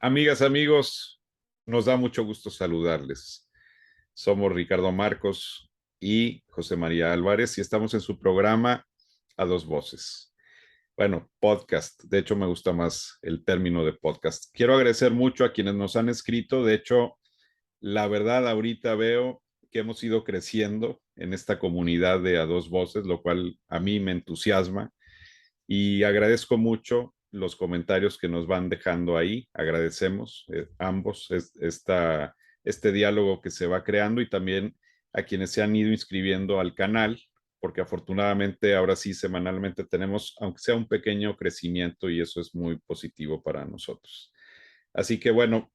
Amigas, amigos, nos da mucho gusto saludarles. Somos Ricardo Marcos y José María Álvarez y estamos en su programa A Dos Voces. Bueno, podcast. De hecho, me gusta más el término de podcast. Quiero agradecer mucho a quienes nos han escrito. De hecho, la verdad, ahorita veo que hemos ido creciendo en esta comunidad de A Dos Voces, lo cual a mí me entusiasma y agradezco mucho los comentarios que nos van dejando ahí. Agradecemos ambos este diálogo que se va creando y también a quienes se han ido inscribiendo al canal, porque afortunadamente ahora sí semanalmente tenemos, aunque sea un pequeño crecimiento y eso es muy positivo para nosotros. Así que bueno,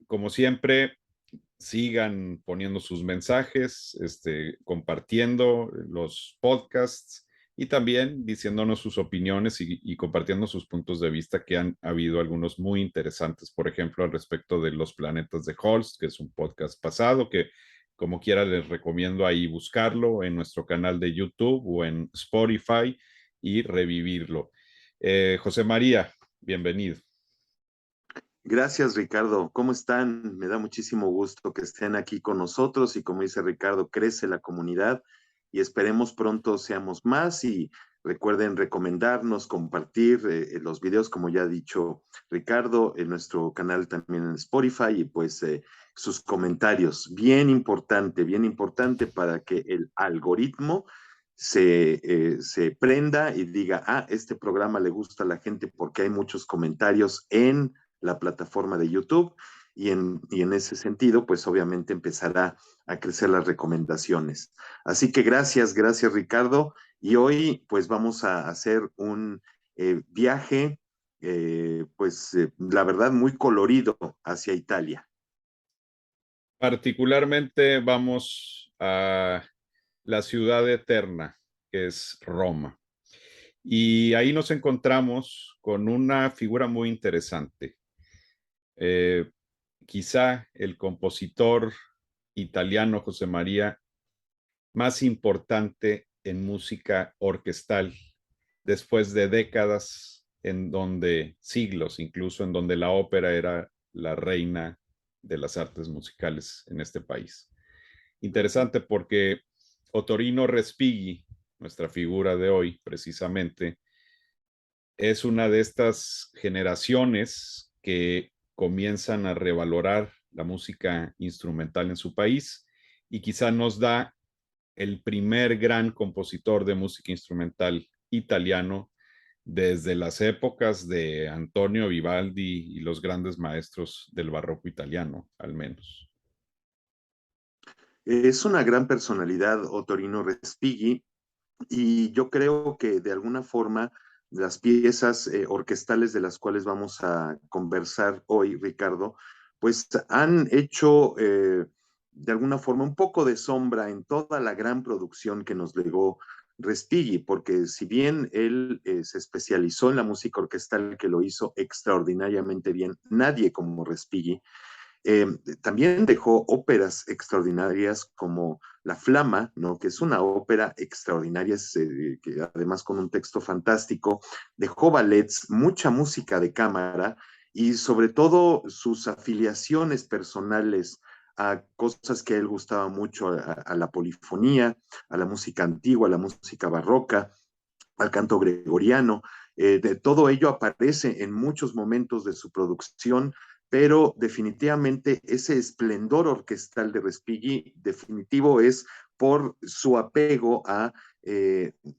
como siempre, sigan poniendo sus mensajes, compartiendo los podcasts y también diciéndonos sus opiniones y compartiendo sus puntos de vista, que han habido algunos muy interesantes, por ejemplo, al respecto de Los Planetas de Holst, que es un podcast pasado, que como quiera les recomiendo ahí buscarlo en nuestro canal de YouTube o en Spotify y revivirlo. José María, bienvenido. Gracias, Ricardo. ¿Cómo están? Me da muchísimo gusto que estén aquí con nosotros y como dice Ricardo, crece la comunidad y esperemos pronto seamos más y recuerden recomendarnos, compartir los videos, como ya ha dicho Ricardo, en nuestro canal también en Spotify y pues sus comentarios. Bien importante para que el algoritmo se prenda y diga, este programa le gusta a la gente porque hay muchos comentarios en la plataforma de YouTube y en ese sentido, pues obviamente empezará a crecer las recomendaciones. Así que gracias Ricardo. Y hoy pues vamos a hacer un viaje, la verdad, muy colorido hacia Italia. Particularmente vamos a la ciudad eterna, que es Roma. Y ahí nos encontramos con una figura muy interesante. Eh, Quizá el compositor italiano José María más importante en música orquestal, después de décadas en donde, siglos incluso, en donde la ópera era la reina de las artes musicales en este país. Interesante porque Ottorino Respighi, nuestra figura de hoy precisamente, es una de estas generaciones que comienzan a revalorar la música instrumental en su país y quizá nos da el primer gran compositor de música instrumental italiano desde las épocas de Antonio Vivaldi y los grandes maestros del barroco italiano, al menos. Es una gran personalidad, Ottorino Respighi, y yo creo que de alguna forma las piezas orquestales de las cuales vamos a conversar hoy, Ricardo, pues han hecho de alguna forma un poco de sombra en toda la gran producción que nos legó Respighi, porque si bien él se especializó en la música orquestal, que lo hizo extraordinariamente bien, nadie como Respighi, eh, también dejó óperas extraordinarias como La Flama, ¿no? Que es una ópera extraordinaria, que además con un texto fantástico. Dejó ballets, mucha música de cámara y sobre todo sus afiliaciones personales a cosas que a él gustaba mucho, a la polifonía, a la música antigua, a la música barroca, al canto gregoriano. De todo ello aparece en muchos momentos de su producción, pero definitivamente ese esplendor orquestal de Respighi definitivo es por su apego a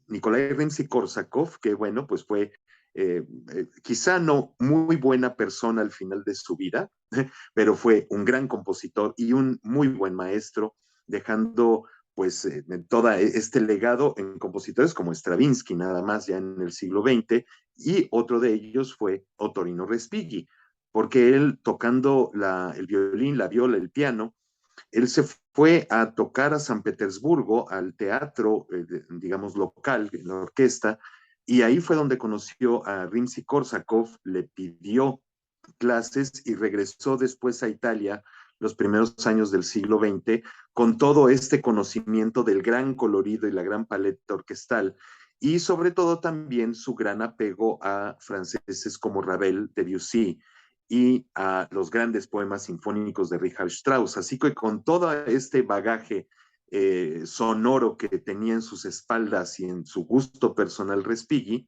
Nikolai Rimsky-Korsakov, que bueno, pues fue quizá no muy buena persona al final de su vida, pero fue un gran compositor y un muy buen maestro, dejando pues todo este legado en compositores como Stravinsky, nada más ya en el siglo XX, y otro de ellos fue Ottorino Respighi, porque él tocando el violín, la viola, el piano, él se fue a tocar a San Petersburgo, al teatro, digamos, local, en la orquesta, y ahí fue donde conoció a Rimsky-Korsakov, le pidió clases y regresó después a Italia los primeros años del siglo XX con todo este conocimiento del gran colorido y la gran paleta orquestal y sobre todo también su gran apego a franceses como Ravel, Debussy y a los grandes poemas sinfónicos de Richard Strauss. Así que con todo este bagaje sonoro que tenía en sus espaldas y en su gusto personal Respighi,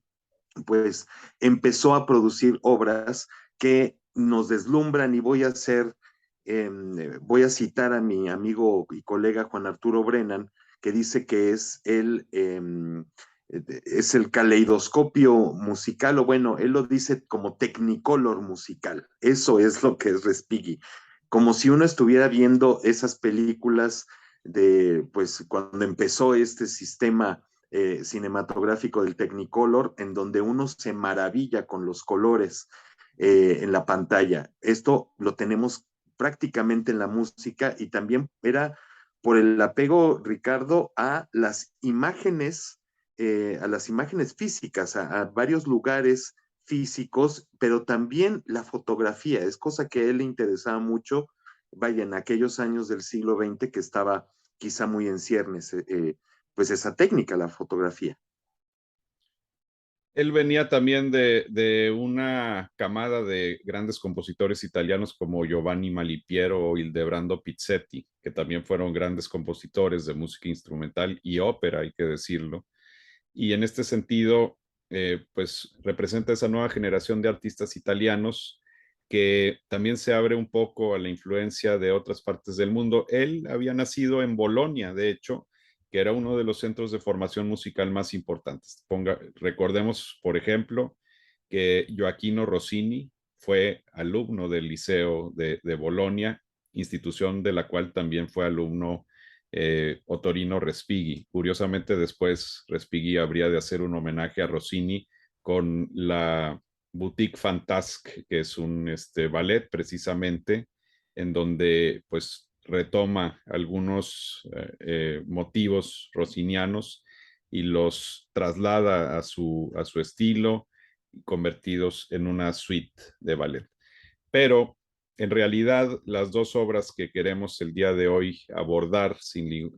pues empezó a producir obras que nos deslumbran, y voy a citar a mi amigo y colega Juan Arturo Brennan, que dice que es el caleidoscopio musical, o bueno, él lo dice como Technicolor musical. Eso es lo que es Respighi. Como si uno estuviera viendo esas películas de, pues, cuando empezó este sistema cinematográfico del Technicolor, en donde uno se maravilla con los colores en la pantalla. Esto lo tenemos prácticamente en la música, y también era por el apego, Ricardo, a las imágenes físicas, a varios lugares físicos, pero también la fotografía, es cosa que a él le interesaba mucho, vaya, en aquellos años del siglo XX que estaba quizá muy en ciernes, pues esa técnica, la fotografía. Él venía también de una camada de grandes compositores italianos como Giovanni Malipiero o Ildebrando Pizzetti, que también fueron grandes compositores de música instrumental y ópera, hay que decirlo. Y en este sentido, pues representa esa nueva generación de artistas italianos que también se abre un poco a la influencia de otras partes del mundo. Él había nacido en Bolonia, de hecho, que era uno de los centros de formación musical más importantes. Recordemos, por ejemplo, que Gioacchino Rossini fue alumno del Liceo de Bolonia, institución de la cual también fue alumno Ottorino Respighi. Curiosamente, después Respighi habría de hacer un homenaje a Rossini con la Boutique Fantasque, que es un ballet precisamente, en donde pues retoma algunos motivos rossinianos y los traslada a su estilo, convertidos en una suite de ballet. Pero en realidad las dos obras que queremos el día de hoy abordar en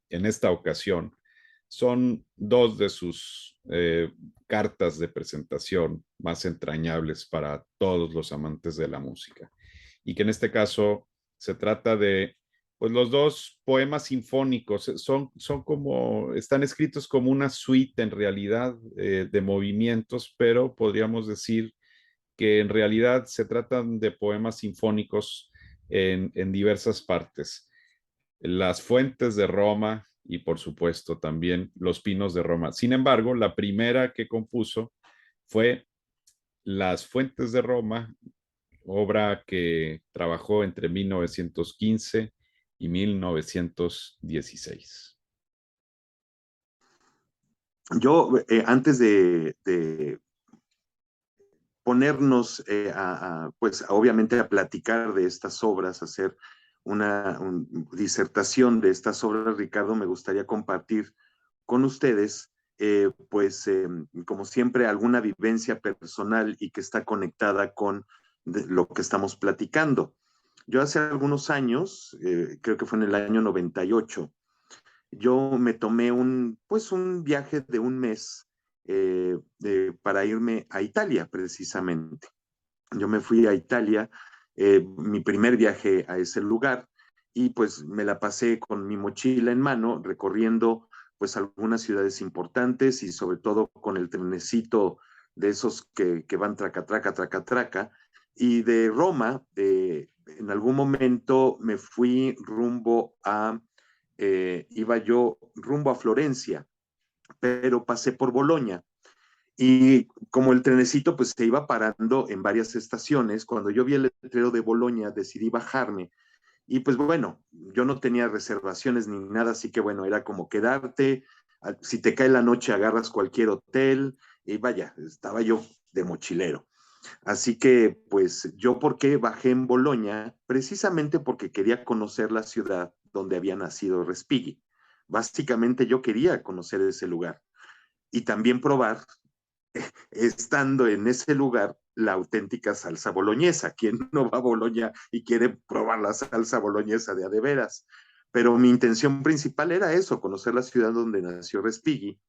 esta ocasión son dos de sus cartas de presentación más entrañables para todos los amantes de la música. Y que en este caso se trata de, pues los dos poemas sinfónicos son como, están escritos como una suite en realidad de movimientos, pero podríamos decir que en realidad se tratan de poemas sinfónicos en diversas partes. Las fuentes de Roma y por supuesto también Los Pinos de Roma. Sin embargo, la primera que compuso fue Las Fuentes de Roma, obra que trabajó entre 1915 y 1916. Yo, antes de ponernos pues obviamente a platicar de estas obras, hacer una disertación de estas obras, Ricardo, me gustaría compartir con ustedes, como siempre, alguna vivencia personal y que está conectada con lo que estamos platicando. Yo hace algunos años, creo que fue en el año 98, yo me tomé pues un viaje de un mes para irme a Italia, precisamente. Yo me fui a Italia, mi primer viaje a ese lugar, y pues me la pasé con mi mochila en mano, recorriendo pues algunas ciudades importantes, y sobre todo con el trenecito de esos que van traca, traca, traca, traca. Y de Roma, en algún momento me fui iba yo rumbo a Florencia, pero pasé por Bolonia. Y como el trenecito pues se iba parando en varias estaciones, cuando yo vi el letrero de Bolonia decidí bajarme. Y pues bueno, yo no tenía reservaciones ni nada, así que bueno, era como quedarte, si te cae la noche agarras cualquier hotel, y vaya, estaba yo de mochilero. Así que pues yo, ¿por qué bajé en Bolonia? Precisamente porque quería conocer la ciudad donde había nacido Respighi. Básicamente yo quería conocer ese lugar y también probar, estando en ese lugar, la auténtica salsa boloñesa. ¿Quién no va a Boloña y quiere probar la salsa boloñesa de a de veras? Pero mi intención principal era eso, conocer la ciudad donde nació Respighi.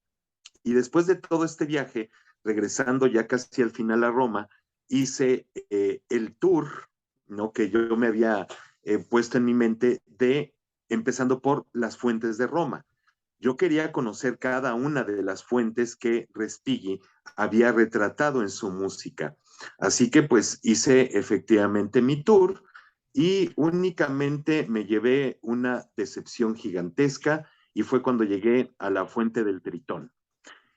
Y después de todo este viaje, regresando ya casi al final a Roma, hice el tour, ¿no? Que yo me había puesto en mi mente de empezando por las fuentes de Roma. Yo quería conocer cada una de las fuentes que Respighi había retratado en su música. Así que pues hice efectivamente mi tour y únicamente me llevé una decepción gigantesca y fue cuando llegué a la fuente del Tritón.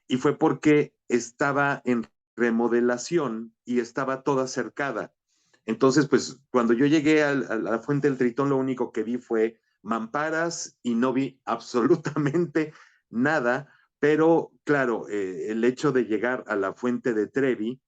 Y fue porque estaba en remodelación y estaba toda cercada. Entonces, pues cuando yo llegué a la fuente del Tritón, lo único que vi fue mamparas y no vi absolutamente nada, pero claro, el hecho de llegar a la fuente de Trevi,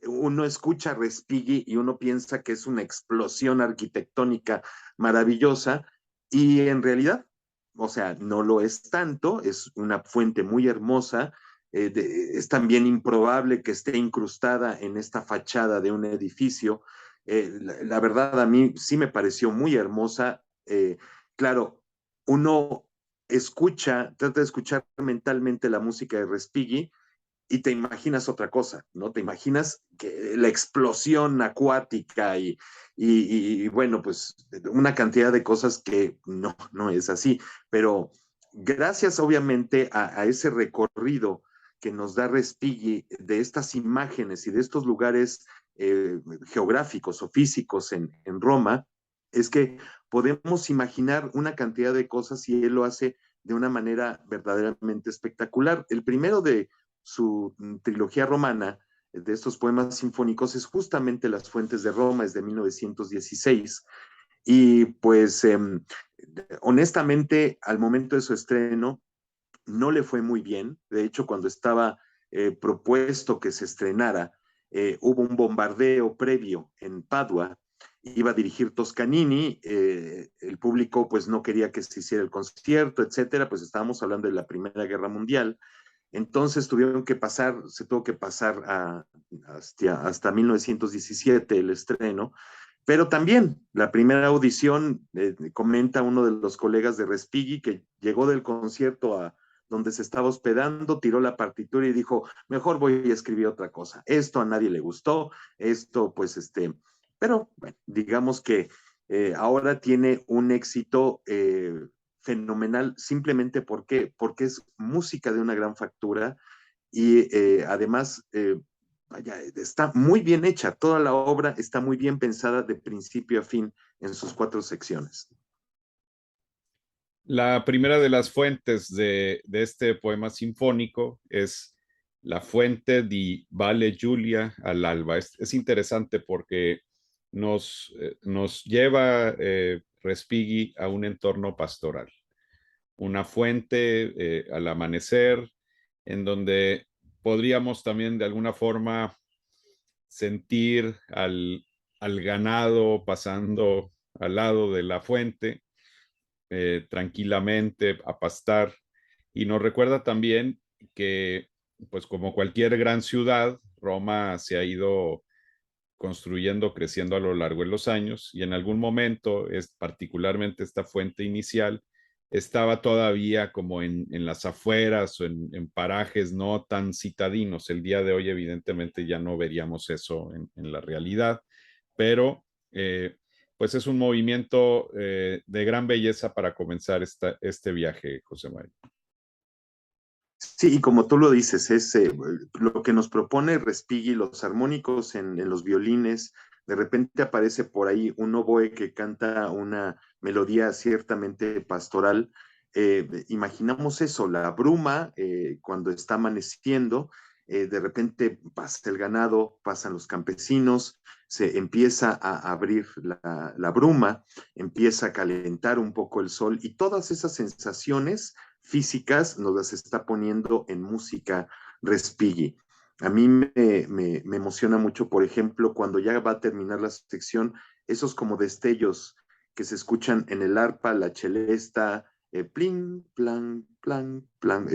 uno escucha Respighi y uno piensa que es una explosión arquitectónica maravillosa y en realidad, o sea, no lo es tanto, es una fuente muy hermosa, es también improbable que esté incrustada en esta fachada de un edificio. La verdad a mí sí me pareció muy hermosa. Claro, uno escucha, trata de escuchar mentalmente la música de Respighi y te imaginas otra cosa, ¿no? Te imaginas que la explosión acuática y bueno, pues una cantidad de cosas que no es así, pero gracias obviamente a ese recorrido que nos da Respighi de estas imágenes y de estos lugares geográficos o físicos en Roma, es que podemos imaginar una cantidad de cosas y él lo hace de una manera verdaderamente espectacular. El primero de su trilogía romana de estos poemas sinfónicos es justamente Las Fuentes de Roma, es de 1916. Y pues honestamente, al momento de su estreno, no le fue muy bien. De hecho, cuando estaba propuesto que se estrenara, hubo un bombardeo previo en Padua. Iba a dirigir Toscanini, el público pues no quería que se hiciera el concierto, etcétera, pues estábamos hablando de la Primera Guerra Mundial. Entonces se tuvo que pasar hasta 1917 el estreno, pero también la primera audición, comenta uno de los colegas de Respighi, que llegó del concierto a donde se estaba hospedando, tiró la partitura y dijo, mejor voy a escribir otra cosa. Esto a nadie le gustó, esto pues pero bueno, digamos que ahora tiene un éxito fenomenal simplemente porque es música de una gran factura y además, vaya, está muy bien hecha, toda la obra está muy bien pensada de principio a fin en sus 4 secciones. La primera de las fuentes de este poema sinfónico es la fuente di Valle Giulia all'alba. Es interesante porque nos lleva Respighi a un entorno pastoral, una fuente al amanecer, en donde podríamos también de alguna forma sentir al ganado pasando al lado de la fuente tranquilamente a pastar. Y nos recuerda también que, pues como cualquier gran ciudad, Roma se ha ido construyendo, creciendo a lo largo de los años y en algún momento, particularmente esta fuente inicial, estaba todavía como en las afueras o en parajes no tan citadinos. El día de hoy evidentemente ya no veríamos eso en la realidad, pero pues es un movimiento de gran belleza para comenzar este viaje, José María. Sí, y como tú lo dices, es lo que nos propone Respighi, los armónicos en los violines, de repente aparece por ahí un oboe que canta una melodía ciertamente pastoral. Imaginamos eso, la bruma cuando está amaneciendo, de repente pasa el ganado, pasan los campesinos, se empieza a abrir la bruma, empieza a calentar un poco el sol y todas esas sensaciones físicas nos las está poniendo en música Respighi. A mí me emociona mucho, por ejemplo, cuando ya va a terminar la sección, esos como destellos que se escuchan en el arpa, la celesta, plin, plan, plan, plan.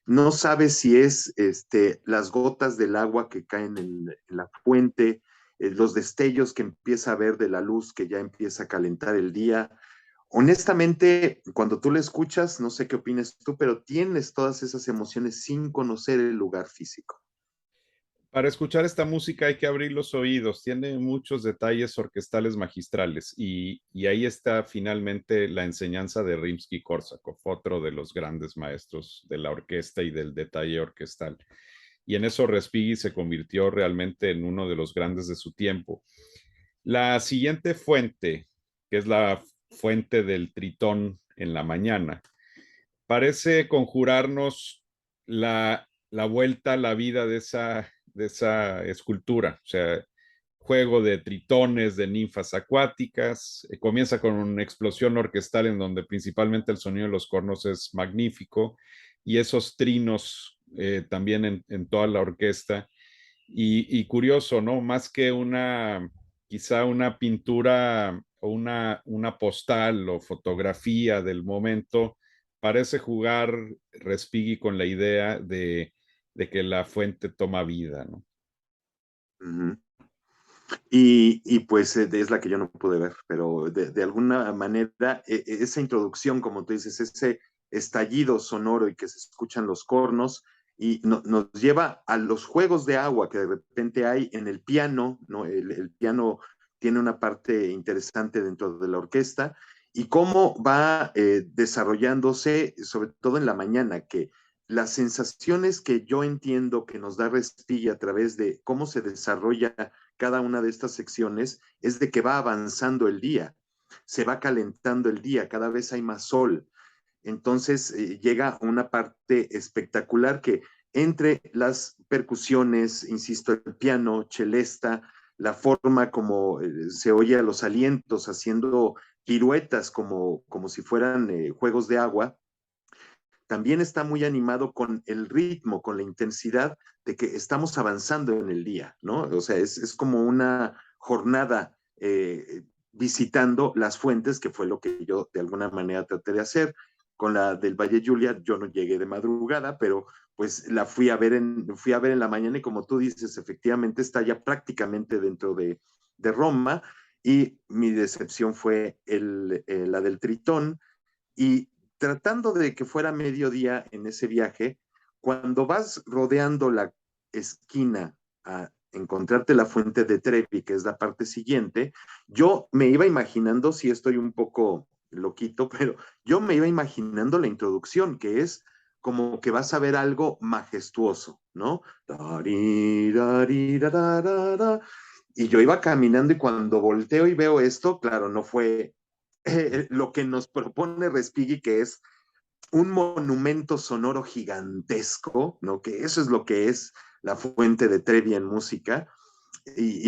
No sabes si es las gotas del agua que caen en la fuente, los destellos que empieza a ver de la luz que ya empieza a calentar el día. Honestamente, cuando tú la escuchas, no sé qué opinas tú, pero tienes todas esas emociones sin conocer el lugar físico. Para escuchar esta música hay que abrir los oídos, tiene muchos detalles orquestales magistrales y ahí está finalmente la enseñanza de Rimsky-Korsakov, otro de los grandes maestros de la orquesta y del detalle orquestal. Y en eso Respighi se convirtió realmente en uno de los grandes de su tiempo. La siguiente fuente, que es la fuente del tritón en la mañana, parece conjurarnos la vuelta a la vida de esa escultura, o sea, juego de tritones, de ninfas acuáticas, comienza con una explosión orquestal en donde principalmente el sonido de los cornos es magnífico y esos trinos también en toda la orquesta y curioso, ¿no? Más que quizá una pintura o una postal o fotografía del momento, parece jugar Respighi con la idea de que la fuente toma vida, ¿no? Ujú. Pues es la que yo no pude ver, pero de alguna manera esa introducción, como tú dices, ese estallido sonoro y que se escuchan los cornos y nos lleva a los juegos de agua que de repente hay en el piano, ¿no? El piano tiene una parte interesante dentro de la orquesta y cómo va desarrollándose, sobre todo en la mañana, que las sensaciones que yo entiendo que nos da Respighi a través de cómo se desarrolla cada una de estas secciones es de que va avanzando el día, se va calentando el día, cada vez hay más sol. Entonces llega una parte espectacular que entre las percusiones, insisto, el piano, celesta, la forma como se oye a los alientos haciendo piruetas como si fueran juegos de agua, también está muy animado con el ritmo, con la intensidad de que estamos avanzando en el día, ¿no? O sea, es como una jornada visitando las fuentes, que fue lo que yo de alguna manera traté de hacer. Con la del Valle Julia, yo no llegué de madrugada, pero pues la fui a ver en la mañana y como tú dices, efectivamente está ya prácticamente dentro de Roma y mi decepción fue la del Tritón, y tratando de que fuera mediodía en ese viaje, cuando vas rodeando la esquina a encontrarte la fuente de Trevi, que es la parte siguiente, yo me iba imaginando, si estoy un poco loquito, pero yo me iba imaginando la introducción, que es como que vas a ver algo majestuoso, ¿no? Y yo iba caminando y cuando volteo y veo esto, claro, no fue lo que nos propone Respighi, que es un monumento sonoro gigantesco, ¿no? Que eso es lo que es la fuente de Trevi en música.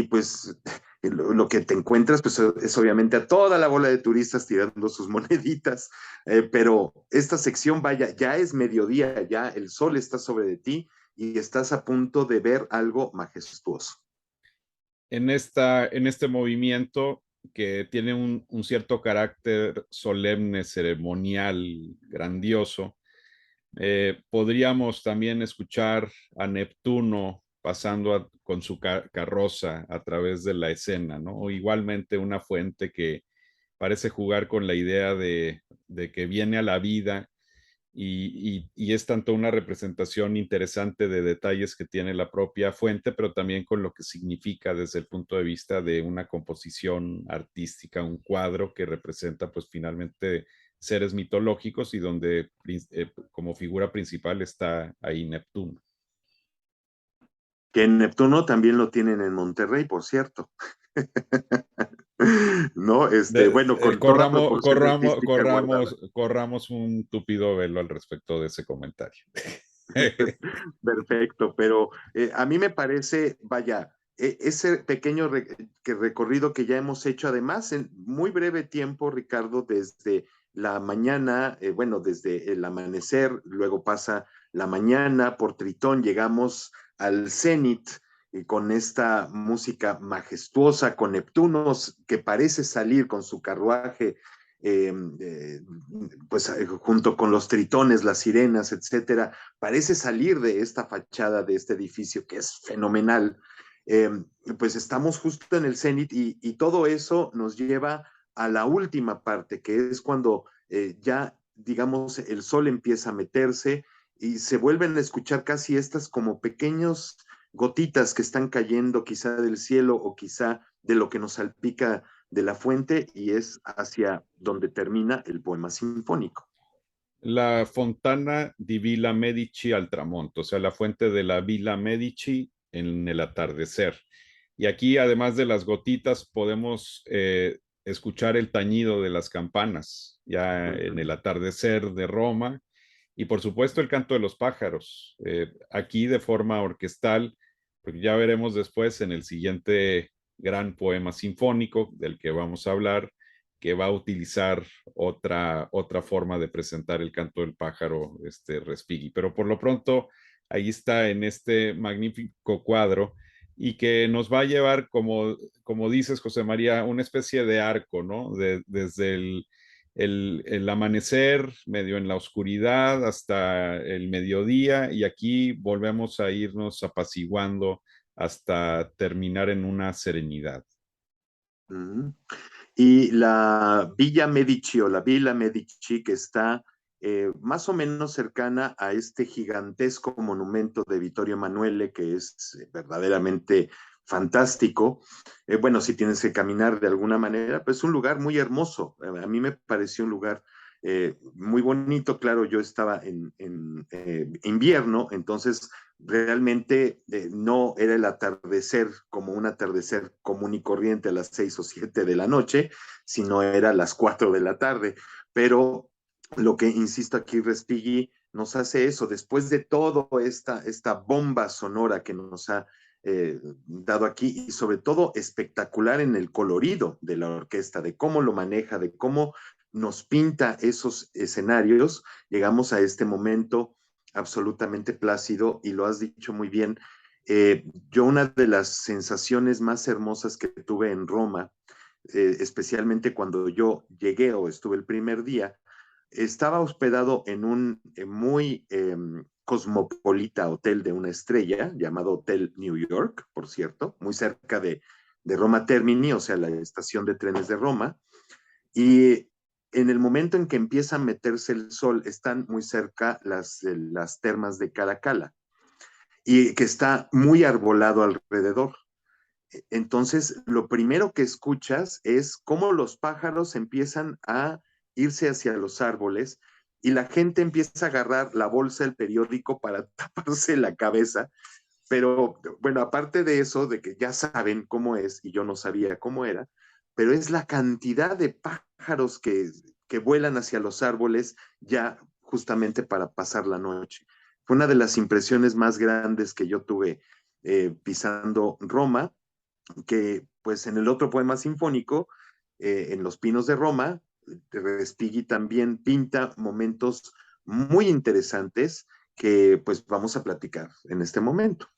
Pues lo que te encuentras pues, es obviamente a toda la bola de turistas tirando sus moneditas, pero esta sección, vaya, ya es mediodía, ya el sol está sobre de ti y estás a punto de ver algo majestuoso. En este movimiento que tiene un cierto carácter solemne, ceremonial, grandioso, podríamos también escuchar a Neptuno pasando con su carroza a través de la escena, ¿no? O igualmente una fuente que parece jugar con la idea de que viene a la vida y es tanto una representación interesante de detalles que tiene la propia fuente, pero también con lo que significa desde el punto de vista de una composición artística, un cuadro que representa pues finalmente seres mitológicos y donde como figura principal está ahí Neptuno. Que en Neptuno también lo tienen en Monterrey, por cierto. No, bueno, con toda proporción artística guardada. Corramos un tupido velo al respecto de ese comentario. Perfecto, pero a mí me parece, vaya, ese pequeño recorrido que ya hemos hecho, además, en muy breve tiempo, Ricardo, desde la mañana, bueno, desde el amanecer, luego pasa la mañana por Tritón, llegamos al cenit con esta música majestuosa, con Neptunos que parece salir con su carruaje eh, eh, pues junto con los tritones, las sirenas, etcétera, parece salir de esta fachada de este edificio que es fenomenal. Eh, pues estamos justo en el cenit y todo eso nos lleva a la última parte, que es cuando ya, digamos, el sol empieza a meterse y se vuelven a escuchar casi estas como pequeños gotitas que están cayendo quizá del cielo o quizá de lo que nos salpica de la fuente y es hacia donde termina el poema sinfónico. La Fontana di Villa Medici al tramonto, o sea, la fuente de la Villa Medici en el atardecer. Y aquí, además de las gotitas, podemos escuchar el tañido de las campanas, ya en el atardecer de Roma, y por supuesto el canto de los pájaros, aquí de forma orquestal, porque ya veremos después en el siguiente gran poema sinfónico del que vamos a hablar, que va a utilizar otra forma de presentar el canto del pájaro, Respighi. Pero por lo pronto, ahí está en este magnífico cuadro y que nos va a llevar, como dices, José María, una especie de arco, ¿no? Desde el amanecer, medio en la oscuridad, hasta el mediodía, y aquí volvemos a irnos apaciguando hasta terminar en una serenidad. Y la Villa Medici o la Villa Medici que está más o menos cercana a este gigantesco monumento de Vittorio Emanuele, que es verdaderamente fantástico. Bueno, si tienes que caminar de alguna manera, pues es un lugar muy hermoso. A mí me pareció un lugar muy bonito. Claro, yo estaba en invierno, entonces realmente no era el atardecer como un atardecer común y corriente a las 6 o 7 de la noche, sino era a las 4 de la tarde. Pero lo que insisto aquí, Respighi nos hace eso, después de todo esta bomba sonora que nos ha dado aquí y sobre todo espectacular en el colorido de la orquesta, de cómo lo maneja, de cómo nos pinta esos escenarios, llegamos a este momento absolutamente plácido y lo has dicho muy bien. Yo una de las sensaciones más hermosas que tuve en Roma, especialmente cuando yo llegué o estuve el primer día, estaba hospedado en un muy cosmopolita hotel de una estrella llamado Hotel New York, por cierto, muy cerca de Roma Termini, o sea, la estación de trenes de Roma. Y en el momento en que empieza a meterse el sol, están muy cerca las termas de Caracalla y que está muy arbolado alrededor. Entonces, lo primero que escuchas es cómo los pájaros empiezan a irse hacia los árboles y la gente empieza a agarrar la bolsa, el periódico para taparse la cabeza. Pero bueno, aparte de eso, de que ya saben cómo es, y yo no sabía cómo era, pero es la cantidad de pájaros que vuelan hacia los árboles ya justamente para pasar la noche. Fue una de las impresiones más grandes que yo tuve pisando Roma, que pues en el otro poema sinfónico, en Los Pinos de Roma, Respighi también pinta momentos muy interesantes que pues vamos a platicar en este momento.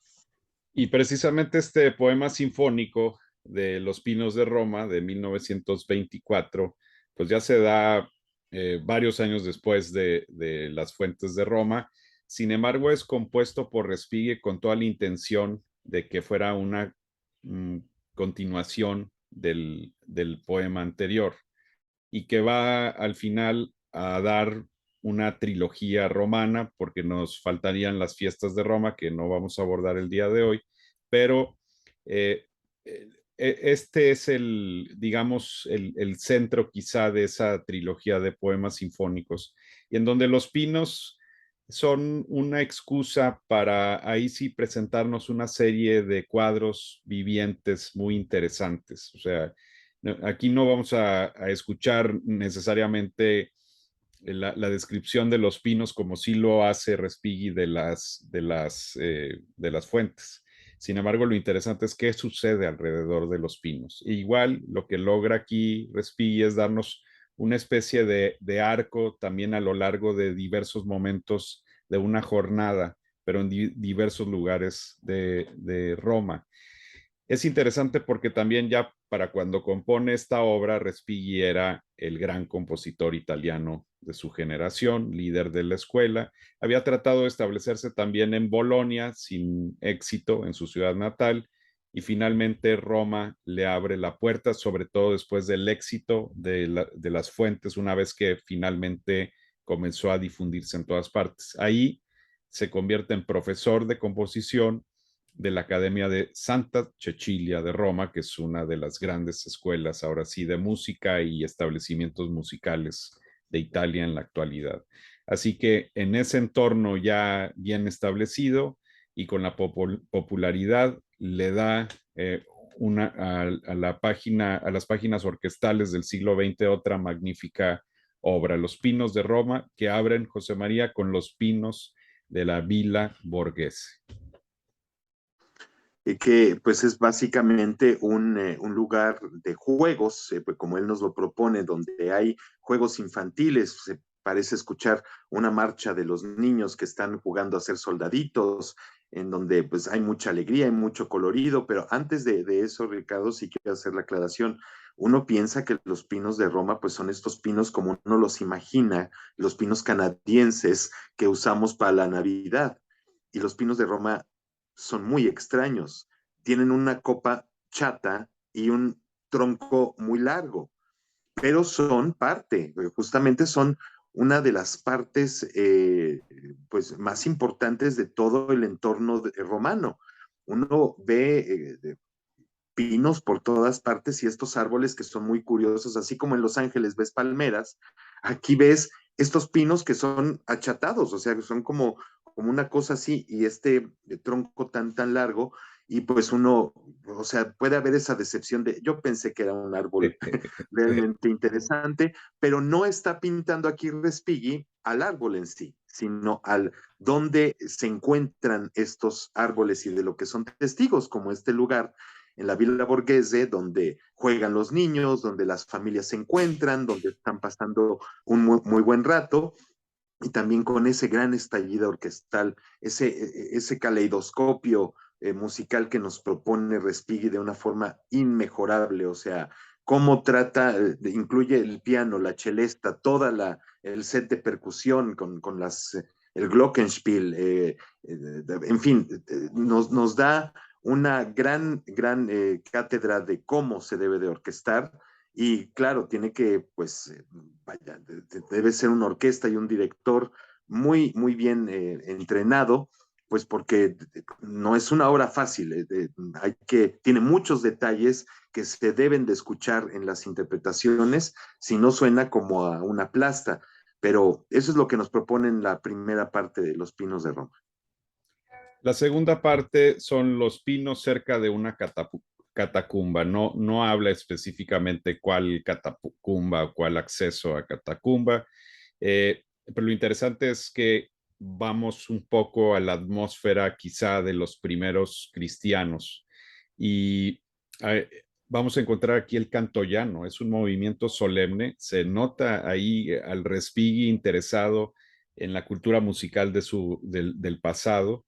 Y precisamente este poema sinfónico de Los Pinos de Roma de 1924, pues ya se da varios años después de Las Fuentes de Roma. Sin embargo, es compuesto por Respighi con toda la intención de que fuera una mm, continuación del poema anterior y que va al final a dar una trilogía romana, porque nos faltarían las fiestas de Roma, que no vamos a abordar el día de hoy, pero eh, este es digamos, el centro quizá de esa trilogía de poemas sinfónicos, y en donde los pinos son una excusa para ahí sí presentarnos una serie de cuadros vivientes muy interesantes. O sea, aquí no vamos a escuchar necesariamente la descripción de los pinos como sí lo hace Respighi de las fuentes. Sin embargo, lo interesante es qué sucede alrededor de los pinos. E igual lo que logra aquí Respighi es darnos una especie de arco también a lo largo de diversos momentos de una jornada, pero en diversos lugares de Roma. Es interesante porque también ya para cuando compone esta obra, Respighi era el gran compositor italiano de su generación, líder de la escuela. Había tratado de establecerse también en Bolonia sin éxito en su ciudad natal y finalmente Roma le abre la puerta, sobre todo después del éxito de las fuentes, una vez que finalmente comenzó a difundirse en todas partes. Ahí se convierte en profesor de composición de la Academia de Santa Cecilia de Roma, que es una de las grandes escuelas, ahora sí, de música y establecimientos musicales de Italia en la actualidad. Así que en ese entorno ya bien establecido y con la popularidad le da a las páginas orquestales del siglo XX otra magnífica obra, Los Pinos de Roma, que abren José María con Los Pinos de la Villa Borghese. Que pues es básicamente un lugar de juegos, pues como él nos lo propone, donde hay juegos infantiles. Se parece escuchar una marcha de los niños que están jugando a ser soldaditos, en donde pues hay mucha alegría y mucho colorido, pero antes de eso, Ricardo, sí quiero hacer la aclaración. Uno piensa que los pinos de Roma pues son estos pinos como uno los imagina, los pinos canadienses que usamos para la Navidad. Y los pinos de Roma son muy extraños. Tienen una copa chata y un tronco muy largo, pero son parte, justamente son una de las partes pues, más importantes de todo el entorno romano. Uno ve pinos por todas partes y estos árboles que son muy curiosos, así como en Los Ángeles ves palmeras, aquí ves estos pinos que son achatados, o sea, que son como una cosa así, y este tronco tan largo, y pues uno, o sea, puede haber esa decepción de, yo pensé que era un árbol realmente interesante, pero no está pintando aquí Respighi al árbol en sí, sino al dónde se encuentran estos árboles y de lo que son testigos, como este lugar en la Villa Borghese, donde juegan los niños, donde las familias se encuentran, donde están pasando un muy buen rato, y también con ese gran estallido orquestal, ese caleidoscopio musical que nos propone Respighi de una forma inmejorable, o sea, cómo trata, incluye el piano, la celesta, el set de percusión con el glockenspiel, en fin, nos da una gran cátedra de cómo se debe de orquestar y claro, tiene que, pues, vaya, debe ser una orquesta y un director muy bien entrenado, pues porque no es una obra fácil, tiene muchos detalles que se deben de escuchar en las interpretaciones, si no suena como a una plasta, pero eso es lo que nos propone en la primera parte de Los Pinos de Roma. La segunda parte son los pinos cerca de una catacumba. No, no habla específicamente cuál catacumba o cuál acceso a catacumba, pero lo interesante es que vamos un poco a la atmósfera quizá de los primeros cristianos y vamos a encontrar aquí el canto llano. Es un movimiento solemne. Se nota ahí al Respighi interesado en la cultura musical del pasado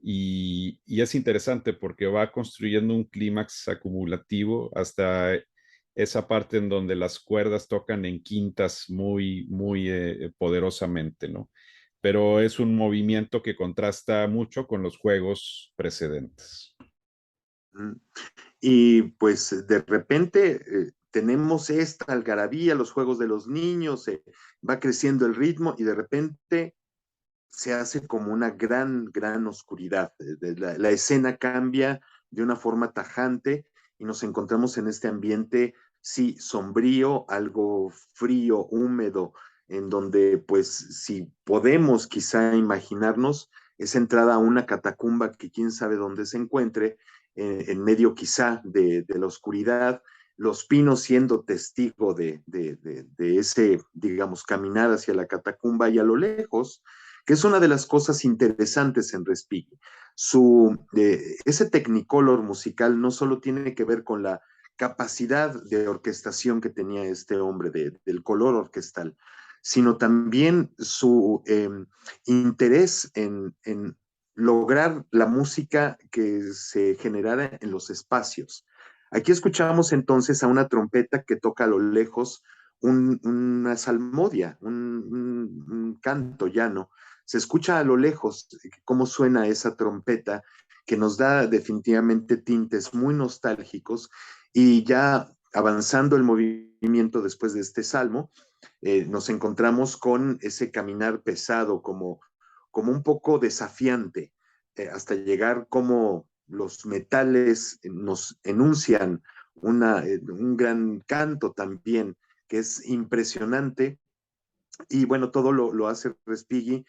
y es interesante porque va construyendo un clímax acumulativo hasta esa parte en donde las cuerdas tocan en quintas muy poderosamente, ¿no? Pero es un movimiento que contrasta mucho con los juegos precedentes. Y pues de repente tenemos esta algarabía, los juegos de los niños, va creciendo el ritmo y de repente se hace como una gran oscuridad. La escena cambia de una forma tajante y nos encontramos en este ambiente, sí, sombrío, algo frío, húmedo, en donde, pues, si podemos quizá imaginarnos esa entrada a una catacumba que quién sabe dónde se encuentre, en medio quizá de la oscuridad, los pinos siendo testigo de ese, digamos, caminar hacia la catacumba y a lo lejos, que es una de las cosas interesantes en Respighi. Ese technicolor musical no solo tiene que ver con la capacidad de orquestación que tenía este hombre, del color orquestal, sino también su interés en lograr la música que se generara en los espacios. Aquí escuchamos entonces a una trompeta que toca a lo lejos una salmodia, un canto llano. Se escucha a lo lejos cómo suena esa trompeta que nos da definitivamente tintes muy nostálgicos y ya avanzando el movimiento después de este salmo, nos encontramos con ese caminar pesado como un poco desafiante, hasta llegar como los metales nos enuncian un gran canto también, que es impresionante. Y bueno, todo lo hace Respighi,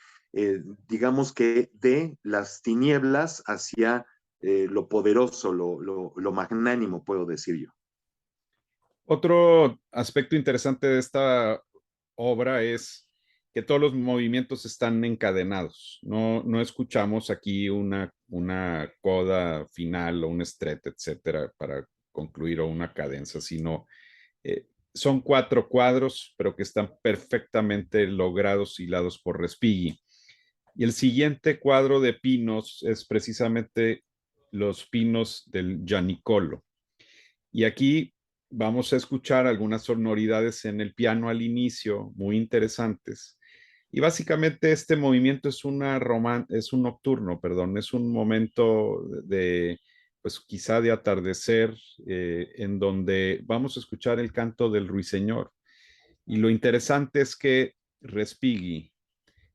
digamos que de las tinieblas hacia lo poderoso, lo magnánimo, puedo decir yo. Otro aspecto interesante de esta obra es que todos los movimientos están encadenados. No escuchamos aquí una coda final o un stret, etcétera, para concluir o una cadenza, sino eh, son 4 cuadros, pero que están perfectamente logrados, hilados por Respighi. Y el siguiente cuadro de pinos es precisamente los pinos del Gianicolo. Y aquí vamos a escuchar algunas sonoridades en el piano al inicio, muy interesantes. Y básicamente este movimiento es es un nocturno, perdón, es un momento de, pues quizá de atardecer, en donde vamos a escuchar el canto del ruiseñor. Y lo interesante es que Respighi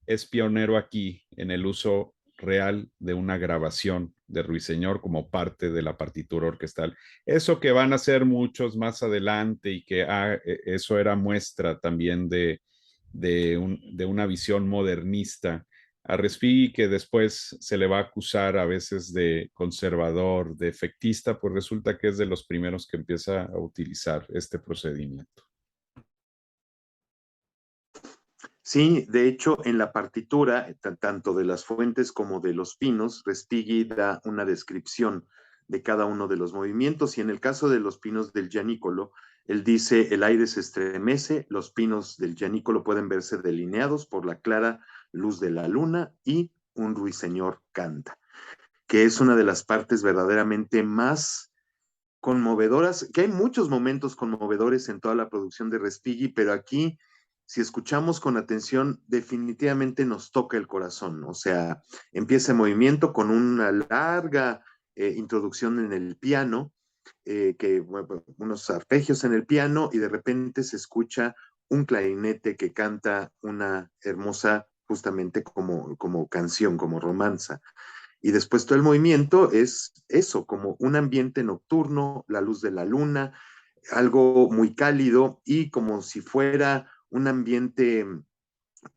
es pionero aquí en el uso real de una grabación de Ruiseñor como parte de la partitura orquestal. Eso que van a hacer muchos más adelante y que eso era muestra también de una visión modernista. A Respighi, que después se le va a acusar a veces de conservador, de efectista, pues resulta que es de los primeros que empieza a utilizar este procedimiento. Sí, de hecho, en la partitura, tanto de las fuentes como de los pinos, Respighi da una descripción de cada uno de los movimientos y en el caso de los pinos del Gianicolo, él dice, el aire se estremece, los pinos del Gianicolo pueden verse delineados por la clara luz de la luna y un ruiseñor canta, que es una de las partes verdaderamente más conmovedoras, que hay muchos momentos conmovedores en toda la producción de Respighi, pero aquí, si escuchamos con atención, definitivamente nos toca el corazón. O sea, empieza el movimiento con una larga introducción en el piano, bueno, unos arpegios en el piano, y de repente se escucha un clarinete que canta una hermosa, justamente como canción, como romanza. Y después todo el movimiento es eso, como un ambiente nocturno, la luz de la luna, algo muy cálido y como si fuera un ambiente,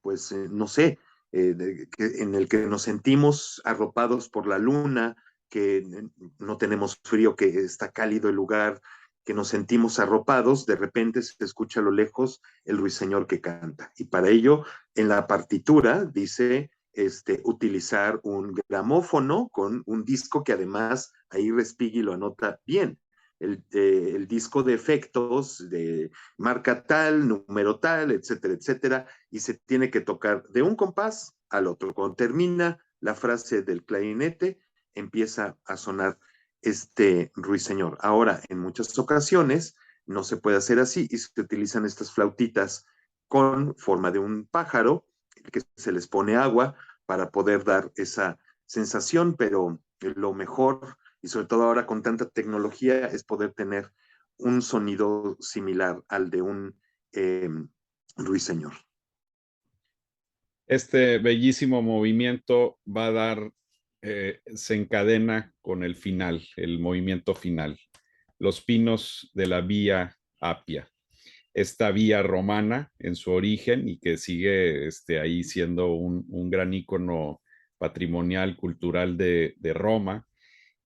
pues, no sé, en el que nos sentimos arropados por la luna, que no tenemos frío, que está cálido el lugar, que nos sentimos arropados, de repente se escucha a lo lejos el ruiseñor que canta. Y para ello, en la partitura dice utilizar un gramófono con un disco que además ahí Respighi lo anota bien. El disco de efectos de marca tal, número tal, etcétera, etcétera, y se tiene que tocar de un compás al otro. Cuando termina la frase del clarinete, empieza a sonar este ruiseñor. Ahora, en muchas ocasiones no se puede hacer así y se utilizan estas flautitas con forma de un pájaro que se les pone agua para poder dar esa sensación, pero lo mejor, y sobre todo ahora con tanta tecnología, es poder tener un sonido similar al de un ruiseñor. Este bellísimo movimiento va a dar, se encadena con el final, el movimiento final. Los pinos de la Vía Apia, esta vía romana en su origen y que sigue ahí siendo un gran ícono patrimonial, cultural de Roma.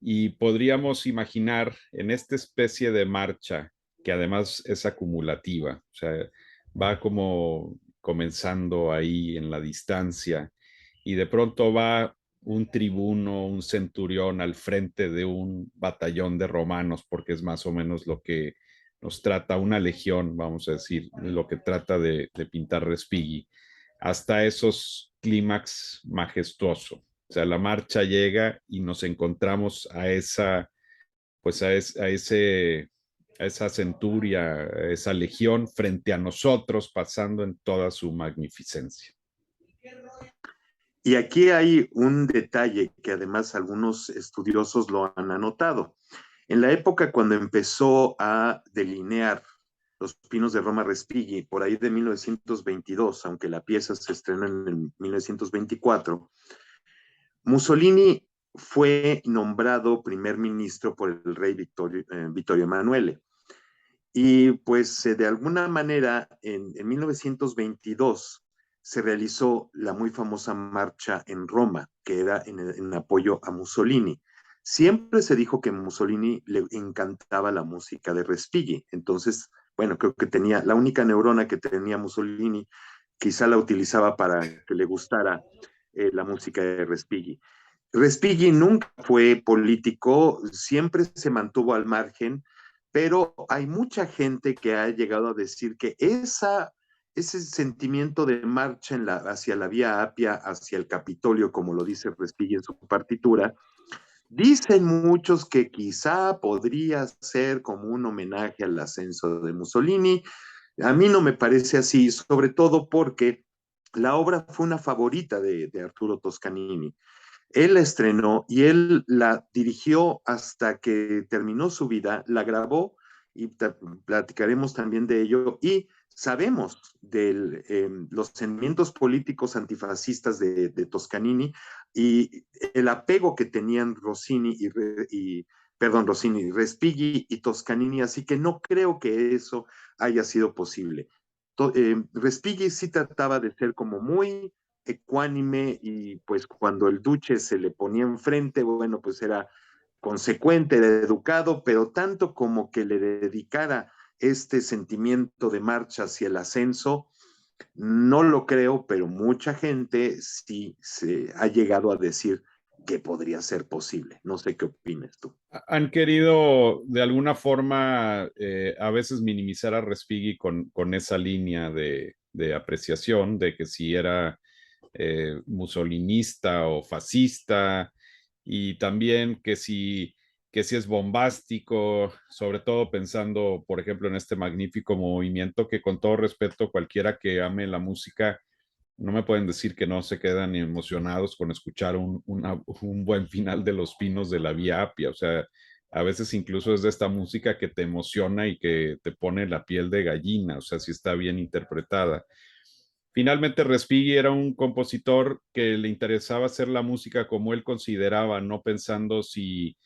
Y podríamos imaginar en esta especie de marcha, que además es acumulativa, o sea, va como comenzando ahí en la distancia y de pronto va un tribuno, un centurión al frente de un batallón de romanos, porque es más o menos lo que nos trata una legión, vamos a decir, lo que trata de pintar Respighi, hasta esos clímax majestuosos. O sea, la marcha llega y nos encontramos a esa, pues a esa centuria, a esa legión frente a nosotros, pasando en toda su magnificencia. Y aquí hay un detalle que además algunos estudiosos lo han anotado. En la época cuando empezó a delinear Los Pinos de Roma Respighi, por ahí de 1922, aunque la pieza se estrenó en el 1924, Mussolini fue nombrado primer ministro por el rey Vittorio Emanuele. Y pues de alguna manera en 1922 se realizó la muy famosa marcha en Roma, que era en apoyo a Mussolini. Siempre se dijo que a Mussolini le encantaba la música de Respighi. Entonces, bueno, creo que tenía la única neurona que tenía Mussolini, quizá la utilizaba para que le gustara la música de Respighi. Respighi nunca fue político, siempre se mantuvo al margen, pero hay mucha gente que ha llegado a decir que ese sentimiento de marcha hacia la Vía Apia, hacia el Capitolio, como lo dice Respighi en su partitura, dicen muchos que quizá podría ser como un homenaje al ascenso de Mussolini. A mí no me parece así, sobre todo porque la obra fue una favorita de Arturo Toscanini. Él la estrenó y él la dirigió hasta que terminó su vida, la grabó y platicaremos también de ello. Y sabemos de los sentimientos políticos antifascistas de Toscanini y el apego que tenían Rossini, Respighi y Toscanini, así que no creo que eso haya sido posible. Respighi sí trataba de ser como muy ecuánime y pues cuando el duque se le ponía enfrente, bueno, pues era consecuente, era educado, pero tanto como que le dedicara este sentimiento de marcha hacia el ascenso, no lo creo, pero mucha gente sí se ha llegado a decir que podría ser posible. No sé qué opinas tú. Han querido de alguna forma a veces minimizar a Respighi con esa línea de apreciación de que si era musolinista o fascista y también que si es bombástico, sobre todo pensando, por ejemplo, en este magnífico movimiento que con todo respeto, cualquiera que ame la música, no me pueden decir que no se quedan emocionados con escuchar un buen final de Los Pinos de la Vía Apia. O sea, a veces incluso es de esta música que te emociona y que te pone la piel de gallina, o sea, si está bien interpretada. Finalmente, Respighi era un compositor que le interesaba hacer la música como él consideraba, no pensando si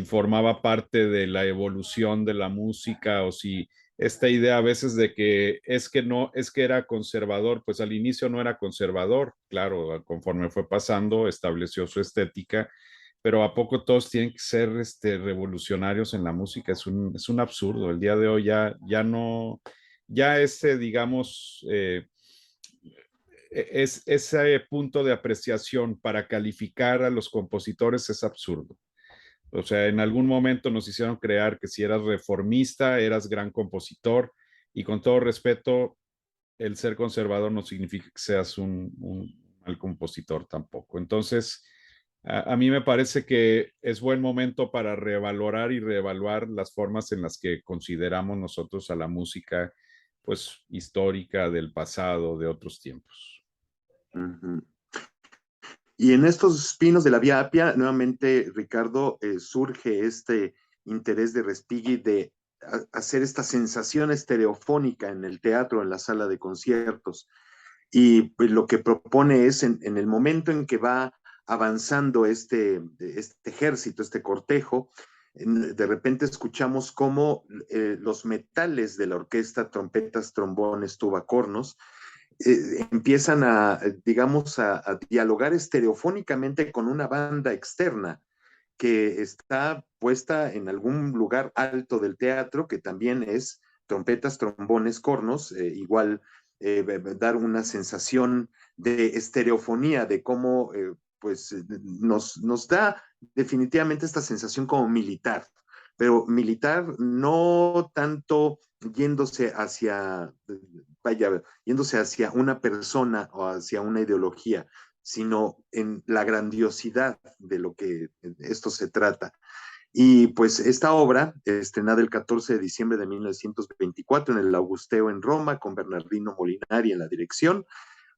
formaba parte de la evolución de la música o si esta idea a veces de que es que no, es que era conservador, pues al inicio no era conservador, claro, conforme fue pasando, estableció su estética, pero a poco todos tienen que ser revolucionarios en la música, es un absurdo, el día de hoy ya no, ya digamos, ese punto de apreciación para calificar a los compositores es absurdo. O sea, en algún momento nos hicieron crear que si eras reformista, eras gran compositor, y con todo respeto, el ser conservador no significa que seas un mal compositor tampoco. Entonces, a mí me parece que es buen momento para revalorar y reevaluar las formas en las que consideramos nosotros a la música, pues, histórica del pasado, de otros tiempos. Uh -huh. Y en estos pinos de la Vía Apia, nuevamente, Ricardo, surge este interés de Respighi de hacer esta sensación estereofónica en el teatro, en la sala de conciertos. Y pues, lo que propone es en el momento en que va avanzando este ejército, este cortejo, de repente escuchamos cómo los metales de la orquesta, trompetas, trombones, tuba, cornos, empiezan digamos, a dialogar estereofónicamente con una banda externa que está puesta en algún lugar alto del teatro, que también es trompetas, trombones, cornos, igual dar una sensación de estereofonía, de cómo pues nos da definitivamente esta sensación como militar, pero militar no tanto yéndose hacia, vaya, yéndose hacia una persona o hacia una ideología, sino en la grandiosidad de lo que esto se trata. Y pues esta obra, estrenada el 14 de diciembre de 1924 en el Augusteo en Roma, con Bernardino Molinari en la dirección,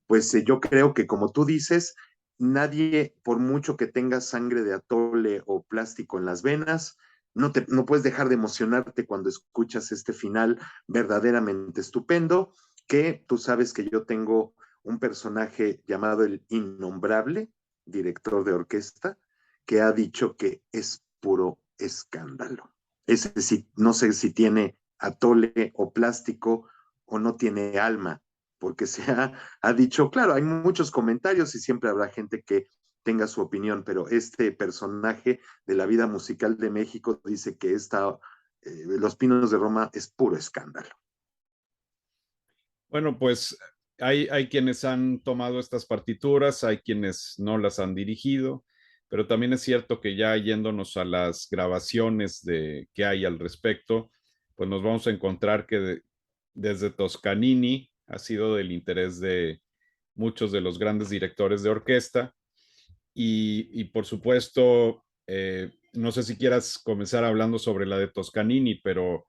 pues yo creo que como tú dices, nadie, por mucho que tenga sangre de atole o plástico en las venas, no puedes dejar de emocionarte cuando escuchas este final verdaderamente estupendo, que tú sabes que yo tengo un personaje llamado el Innombrable, director de orquesta, que ha dicho que es puro escándalo. Ese sí, no sé si tiene atole o plástico o no tiene alma, porque ha dicho, claro, hay muchos comentarios y siempre habrá gente que tenga su opinión, pero este personaje de la vida musical de México dice que Los Pinos de Roma es puro escándalo. Bueno, pues hay quienes han tomado estas partituras, hay quienes no las han dirigido, pero también es cierto que ya yéndonos a las grabaciones que hay al respecto, pues nos vamos a encontrar que desde Toscanini ha sido del interés de muchos de los grandes directores de orquesta y por supuesto, no sé si quieras comenzar hablando sobre la de Toscanini, pero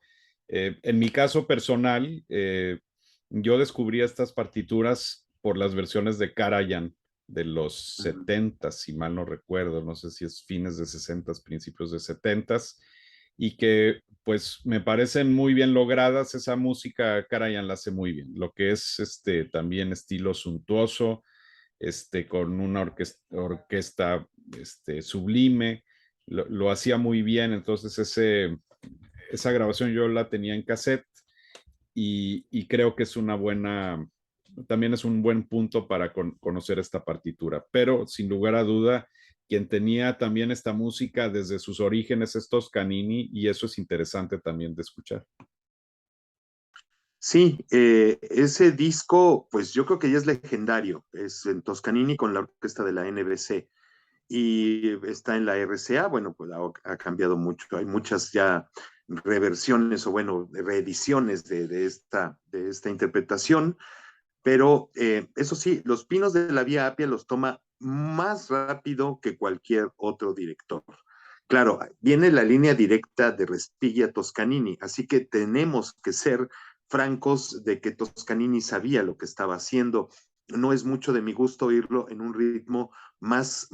en mi caso personal, yo descubrí estas partituras por las versiones de Karajan de los 70, si mal no recuerdo, no sé si es fines de 60, principios de 70, y que pues me parecen muy bien logradas. Esa música Karajan la hace muy bien, lo que es también estilo suntuoso, con una orquesta sublime, lo hacía muy bien. Entonces esa grabación yo la tenía en cassette y creo que es una buena, también es un buen punto para conocer esta partitura, pero sin lugar a duda, quien tenía también esta música desde sus orígenes es Toscanini, y eso es interesante también de escuchar. Sí, ese disco, pues yo creo que ya es legendario. Es en Toscanini con la orquesta de la NBC y está en la RCA. Bueno, pues ha cambiado mucho. Hay muchas ya reversiones o, bueno, reediciones de esta interpretación. Pero eso sí, Los Pinos de la Vía Apia los toma más rápido que cualquier otro director. Claro, viene la línea directa de Respighi a Toscanini, así que tenemos que ser francos de que Toscanini sabía lo que estaba haciendo. No es mucho de mi gusto oírlo en un ritmo más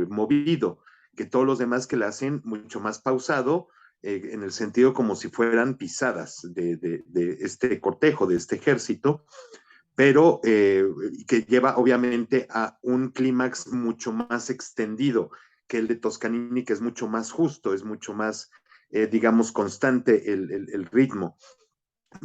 movido, que todos los demás que la hacen mucho más pausado, en el sentido como si fueran pisadas de este cortejo, de este ejército, pero que lleva obviamente a un clímax mucho más extendido que el de Toscanini, que es mucho más justo, es mucho más, digamos, constante el ritmo.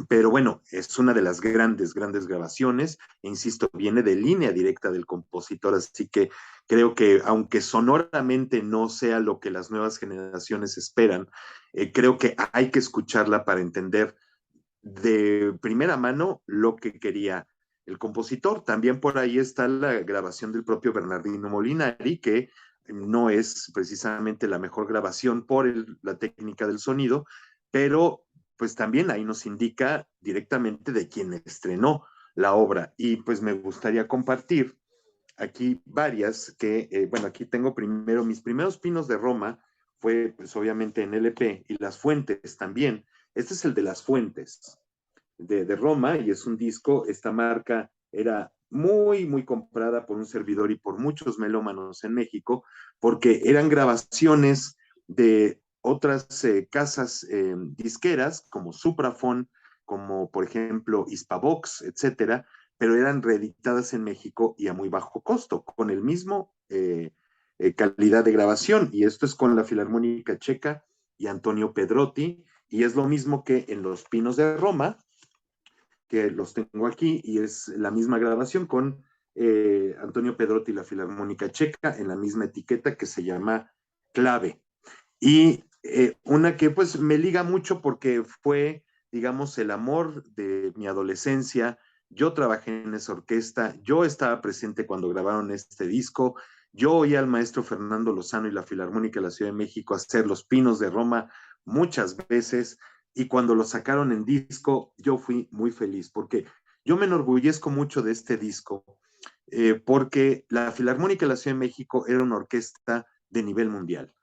Pero bueno, es una de las grandes grabaciones, e insisto, viene de línea directa del compositor, así que creo que aunque sonoramente no sea lo que las nuevas generaciones esperan, creo que hay que escucharla para entender de primera mano lo que quería el compositor. También por ahí está la grabación del propio Bernardino Molinari, que no es precisamente la mejor grabación por la técnica del sonido, pero pues también ahí nos indica directamente de quién estrenó la obra. Y pues me gustaría compartir aquí varias que, bueno, aquí tengo primero, mis primeros Pinos de Roma fue pues obviamente en LP, y Las Fuentes también. Este es el de Las Fuentes de Roma, y es un disco. Esta marca era muy comprada por un servidor y por muchos melómanos en México, porque eran grabaciones de otras casas disqueras como Supraphon, como por ejemplo Hispavox, etcétera, pero eran reeditadas en México y a muy bajo costo, con el mismo calidad de grabación. Y esto es con la Filarmónica Checa y Antonio Pedrotti, y es lo mismo que en Los Pinos de Roma, que los tengo aquí, y es la misma grabación con Antonio Pedrotti y la Filarmónica Checa en la misma etiqueta que se llama Clave. Y una que pues me liga mucho porque fue, digamos, el amor de mi adolescencia. Yo trabajé en esa orquesta, yo estaba presente cuando grabaron este disco, yo oí al maestro Fernando Lozano y la Filarmónica de la Ciudad de México hacer Los Pinos de Roma muchas veces, y cuando lo sacaron en disco yo fui muy feliz porque yo me enorgullezco mucho de este disco, porque la Filarmónica de la Ciudad de México era una orquesta de nivel mundial.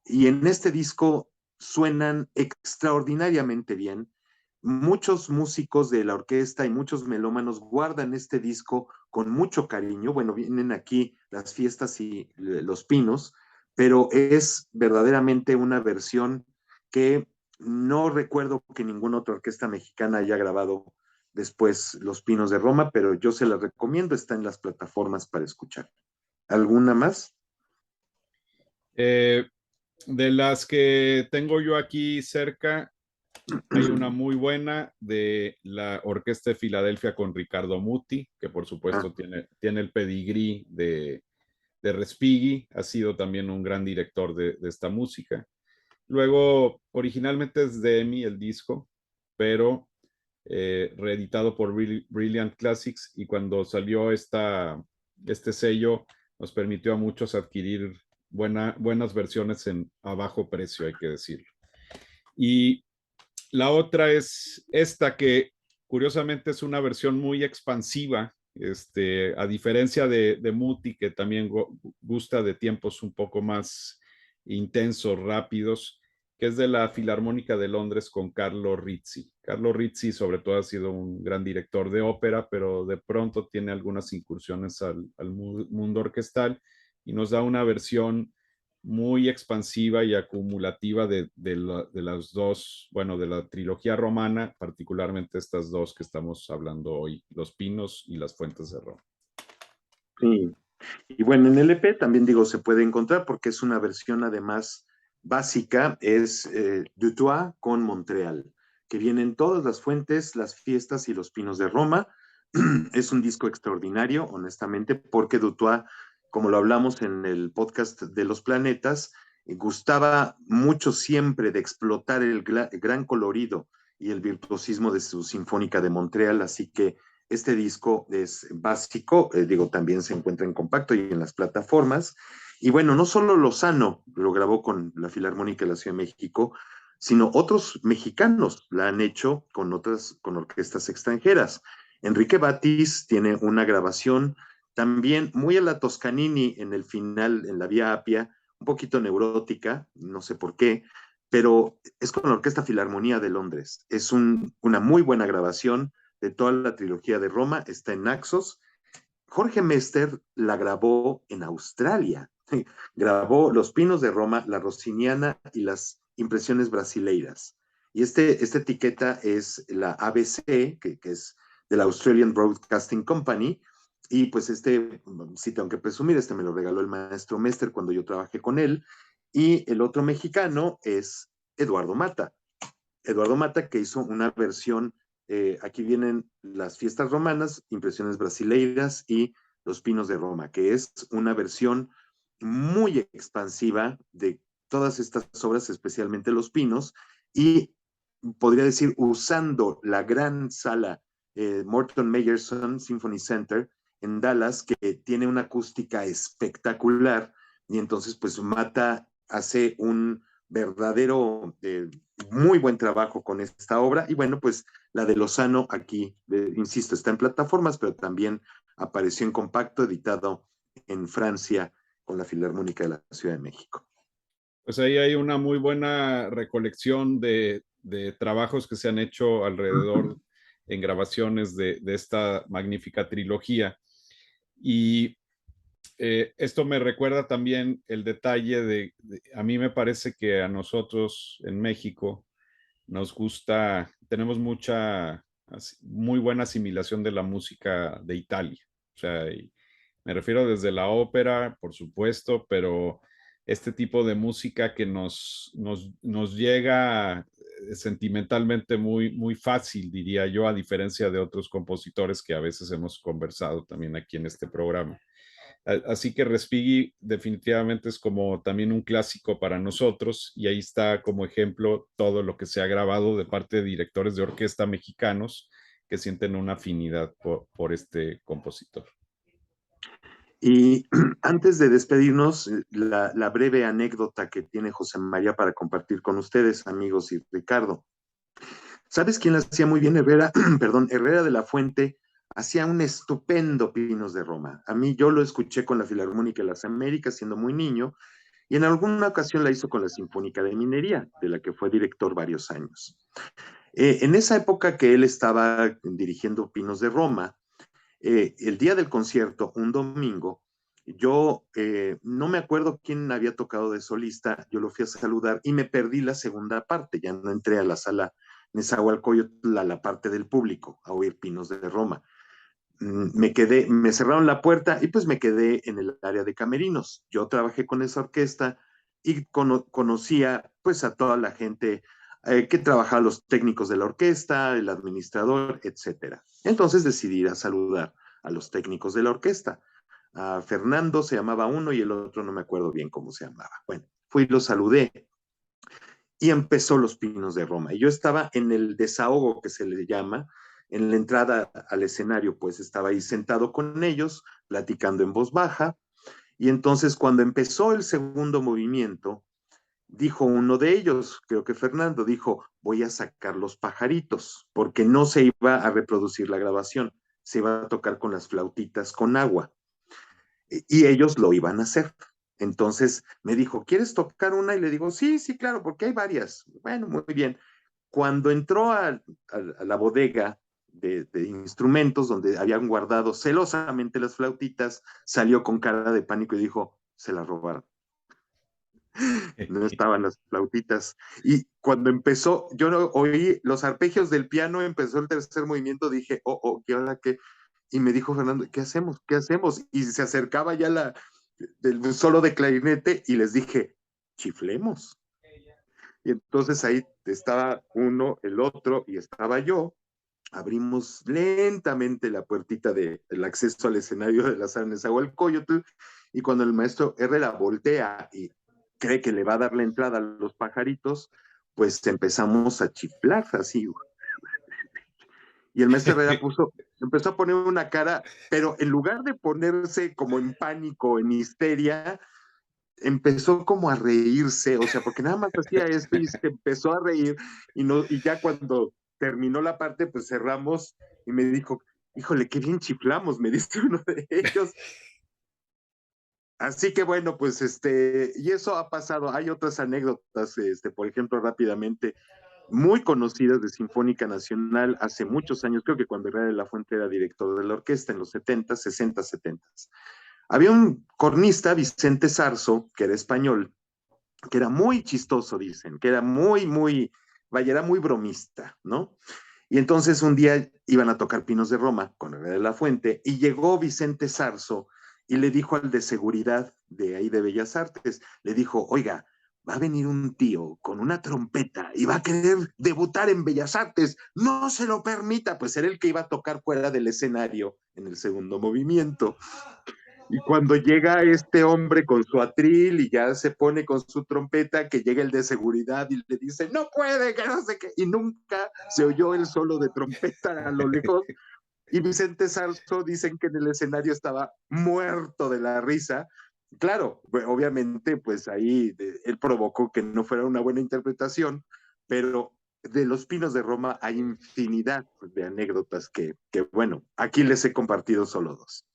Y en este disco suenan extraordinariamente bien. Muchos músicos de la orquesta y muchos melómanos guardan este disco con mucho cariño. Bueno, vienen aquí las fiestas y los pinos, pero es verdaderamente una versión que no recuerdo que ninguna otra orquesta mexicana haya grabado después Los Pinos de Roma, pero yo se la recomiendo, está en las plataformas para escuchar. ¿Alguna más? Eh, de las que tengo yo aquí cerca, hay una muy buena de la Orquesta de Filadelfia con Ricardo Muti, que por Ah, supuesto tiene el pedigrí de Respighi, ha sido también un gran director de esta música. Luego, originalmente es de EMI el disco, pero reeditado por Brilliant Classics, y cuando salió este sello nos permitió a muchos adquirir buenas versiones a bajo precio, hay que decirlo. Y la otra es esta que curiosamente es una versión muy expansiva, a diferencia de Muti, que también gusta de tiempos un poco más intensos, rápidos, que es de la Filarmónica de Londres con Carlo Rizzi. Carlo Rizzi sobre todo ha sido un gran director de ópera, pero de pronto tiene algunas incursiones al mundo orquestal y nos da una versión muy expansiva y acumulativa de las dos, bueno, de la trilogía romana, particularmente estas dos que estamos hablando hoy, Los Pinos y Las Fuentes de Roma. sí. Y bueno, en el EP también digo, se puede encontrar porque es una versión además básica, es Dutoit con Montreal, que vienen todas las fuentes, las fiestas y los pinos de Roma. Es un disco extraordinario, honestamente, porque Dutoit, como lo hablamos en el podcast de los planetas, gustaba mucho siempre de explotar el gran colorido y el virtuosismo de su Sinfónica de Montreal, así que este disco es básico, digo, también se encuentra en compacto y en las plataformas. Y bueno, no solo Lozano lo grabó con la Filarmónica de la Ciudad de México, sino otros mexicanos la han hecho con orquestas extranjeras. Enrique Batis tiene una grabación también muy a la Toscanini en el final, en la Vía Apia, un poquito neurótica, no sé por qué, pero es con la Orquesta Filarmonía de Londres. Es una muy buena grabación de toda la trilogía de Roma, está en Naxos. Jorge Mester la grabó en Australia. Grabó Los Pinos de Roma, La Rossiniana y las Impresiones Brasileiras. Y esta etiqueta es la ABC, que es de la Australian Broadcasting Company. Y pues sí tengo que presumir, me lo regaló el maestro Mester cuando yo trabajé con él. Y el otro mexicano es Eduardo Mata. Eduardo Mata, que hizo una versión, aquí vienen las fiestas romanas, impresiones brasileiras y los pinos de Roma, que es una versión muy expansiva de todas estas obras, especialmente los pinos, y podría decir usando la gran sala Morton Meyerson Symphony Center en Dallas, que tiene una acústica espectacular, y entonces pues Mata hace un verdadero muy buen trabajo con esta obra. Y bueno, pues la de Lozano aquí, insisto, está en plataformas, pero también apareció en compacto, editado en Francia con la Filarmónica de la Ciudad de México. Pues ahí hay una muy buena recolección de trabajos que se han hecho alrededor en grabaciones de esta magnífica trilogía. Y esto me recuerda también el detalle a mí me parece que a nosotros en México nos gusta, tenemos muy buena asimilación de la música de Italia. O sea, me refiero desde la ópera, por supuesto, pero este tipo de música que nos llega sentimentalmente muy fácil, diría yo, a diferencia de otros compositores que a veces hemos conversado también aquí en este programa. Así que Respighi definitivamente es como también un clásico para nosotros, y ahí está como ejemplo todo lo que se ha grabado de parte de directores de orquesta mexicanos que sienten una afinidad por este compositor. Y antes de despedirnos, la breve anécdota que tiene José María para compartir con ustedes, amigos y Ricardo. ¿Sabes quién la hacía muy bien? Herrera, perdón, Herrera de la Fuente hacía un estupendo Pinos de Roma. A mí yo lo escuché con la Filarmónica de las Américas siendo muy niño y en alguna ocasión la hizo con la Sinfónica de Minería, de la que fue director varios años. En esa época que él estaba dirigiendo Pinos de Roma, el día del concierto, un domingo, yo no me acuerdo quién había tocado de solista, yo lo fui a saludar y me perdí la segunda parte, ya no entré a la sala Nezahualcóyotl, a la parte del público, a oír Pinos de Roma. Me cerraron la puerta y pues me quedé en el área de camerinos. Yo trabajé con esa orquesta y conocía pues a toda la gente que trabajaba, los técnicos de la orquesta, el administrador, etcétera. Entonces decidí ir a saludar a los técnicos de la orquesta. A Fernando se llamaba uno y el otro no me acuerdo bien cómo se llamaba. Bueno, fui y lo saludé y empezó Los Pinos de Roma. Y yo estaba en el desahogo que se le llama, en la entrada al escenario, pues estaba ahí sentado con ellos, platicando en voz baja. Y entonces cuando empezó el segundo movimiento, dijo uno de ellos, creo que Fernando, dijo, voy a sacar los pajaritos, porque no se iba a reproducir la grabación, se iba a tocar con las flautitas con agua. Y ellos lo iban a hacer. Entonces me dijo, ¿quieres tocar una? Y le digo, sí, sí, claro, porque hay varias. Bueno, muy bien. Cuando entró a la bodega de instrumentos donde habían guardado celosamente las flautitas, salió con cara de pánico y dijo, se las robaron. No estaban las flautitas. Y cuando empezó, yo no oí los arpegios del piano, empezó el tercer movimiento, dije, oh, ¿qué hora qué? Y me dijo Fernando, ¿qué hacemos? ¿Qué hacemos? Y se acercaba ya del solo de clarinete y les dije, chiflemos. Y entonces ahí estaba uno, el otro y estaba yo. Abrimos lentamente la puertita del acceso al escenario de la sala Nezahualcóyotl y cuando el maestro Herrera voltea y cree que le va a dar la entrada a los pajaritos, pues empezamos a chiflar así. Y el maestro Herrera empezó a poner una cara, pero en lugar de ponerse como en pánico, en histeria, empezó como a reírse, o sea, porque nada más hacía esto y se empezó a reír y ya cuando terminó la parte, pues cerramos y me dijo, híjole, qué bien chiflamos, me dice uno de ellos. Así que bueno, pues y eso ha pasado. Hay otras anécdotas, por ejemplo, rápidamente, muy conocidas de Sinfónica Nacional hace muchos años, creo que cuando Herrera de la Fuente era director de la orquesta en los 70, 60, 70. Había un cornista, Vicente Zarzo, que era español, que era muy chistoso, dicen, que era vaya, era muy bromista, ¿no? Y entonces un día iban a tocar Pinos de Roma con Herrera de la Fuente y llegó Vicente Zarzo y le dijo al de seguridad de ahí de Bellas Artes, le dijo, oiga, va a venir un tío con una trompeta y va a querer debutar en Bellas Artes, no se lo permita, pues era el que iba a tocar fuera del escenario en el segundo movimiento. Y cuando llega este hombre con su atril y ya se pone con su trompeta, que llega el de seguridad y le dice, no puede, que no sé qué, y nunca se oyó el solo de trompeta a lo lejos. Y Vicente Sarso dicen que en el escenario estaba muerto de la risa. Claro, obviamente, pues ahí él provocó que no fuera una buena interpretación, pero de Los Pinos de Roma hay infinidad de anécdotas bueno, aquí les he compartido solo dos.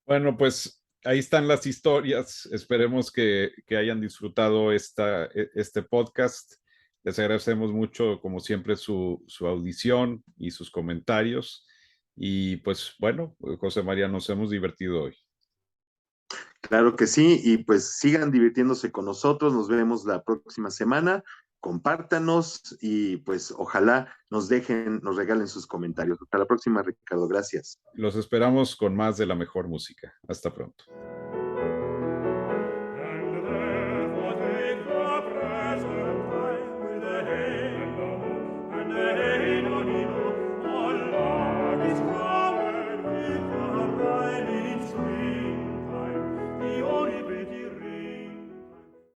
Bueno, pues ahí están las historias. Esperemos que hayan disfrutado este podcast. Les agradecemos mucho, como siempre, su audición y sus comentarios. Y pues bueno, José María, nos hemos divertido hoy. Claro que sí, y pues sigan divirtiéndose con nosotros, nos vemos la próxima semana, compártanos y pues ojalá nos regalen sus comentarios. Hasta la próxima, Ricardo, gracias. Los esperamos con más de la mejor música. Hasta pronto.